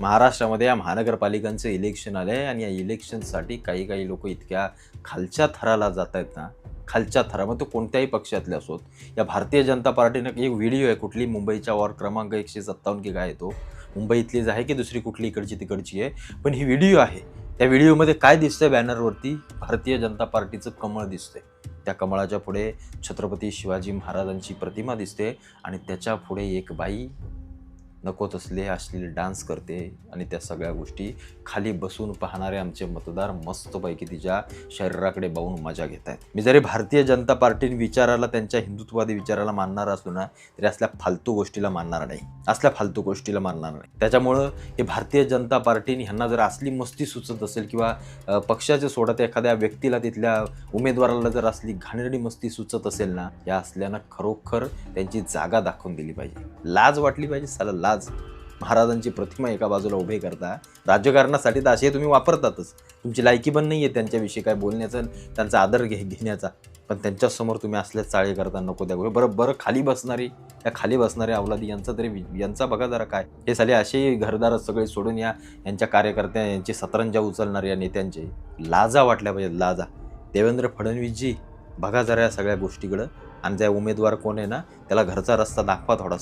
महाराष्ट्रामध्ये या महानगरपालिकांचं इलेक्शन आलं आहे आणि या इलेक्शनसाठी काही लोक इतक्या खालच्या थराला जात आहेत ना, खालच्या थरामध्ये तो कोणत्याही पक्षातले असोत. या भारतीय जनता पार्टीनं एक व्हिडिओ आहे, कुठली मुंबईच्या वॉर्ड क्रमांक 157 की काय आहे तो, मुंबईतलीच आहे की दुसरी कुठली इकडची तिकडची आहे, पण ही व्हिडिओ आहे. त्या व्हिडिओमध्ये काय दिसतंय, बॅनरवरती भारतीय जनता पार्टीचं कमळ दिसतंय. त्या कमळाच्या पुढे छत्रपती शिवाजी महाराजांची प्रतिमा दिसते आणि त्याच्या पुढे एक बाई नको तसले अश्लील डान्स करते आणि त्या सगळ्या गोष्टी खाली बसून पाहणारे आमचे मतदार मस्तपैकी तिच्या शरीराकडे पाहून मजा घेत आहेत. मी जरी भारतीय जनता पार्टी विचाराला, त्यांच्या हिंदुत्ववादी विचाराला मानणार असलो ना, तरी असल्या फालतू गोष्टीला मानणार नाही, त्याच्यामुळं हे भारतीय जनता पार्टीने ह्यांना जर असली मस्ती सुचत असेल किंवा पक्षाचे सोडत एखाद्या व्यक्तीला, तिथल्या उमेदवाराला जर असली घाणेरडी मस्ती सुचत असेल ना, या असल्यानं खरोखर त्यांची जागा दाखवून दिली पाहिजे. लाज वाटली पाहिजे, साला लाज. महाराजांची प्रतिमा एका बाजूला उभे करता, राजकारणासाठी तर असे तुम्ही वापरतातच. तुमची लायकी पण नाही आहे त्यांच्याविषयी काय बोलण्याचं, त्यांचा आदर घेण्याचा, पण त्यांच्यासमोर तुम्ही असल्याच चाळे करता. नको त्या गोष्टी. बरं खाली बसणारे अवलादी यांचा बघा जरा काय. हे साले असे घरदार सगळे सोडून यांच्या कार्यकर्त्या, यांची सतरंजा उचलणारे या नेत्यांचे लाजा वाटल्या पाहिजेत, लाजा. देवेंद्र फडणवीसजी, बघा जरा या सगळ्या गोष्टीकडं आणि त्या उमेदवार कोण आहे ना, त्याला घरचा रस्ता दाखवा थोडासा.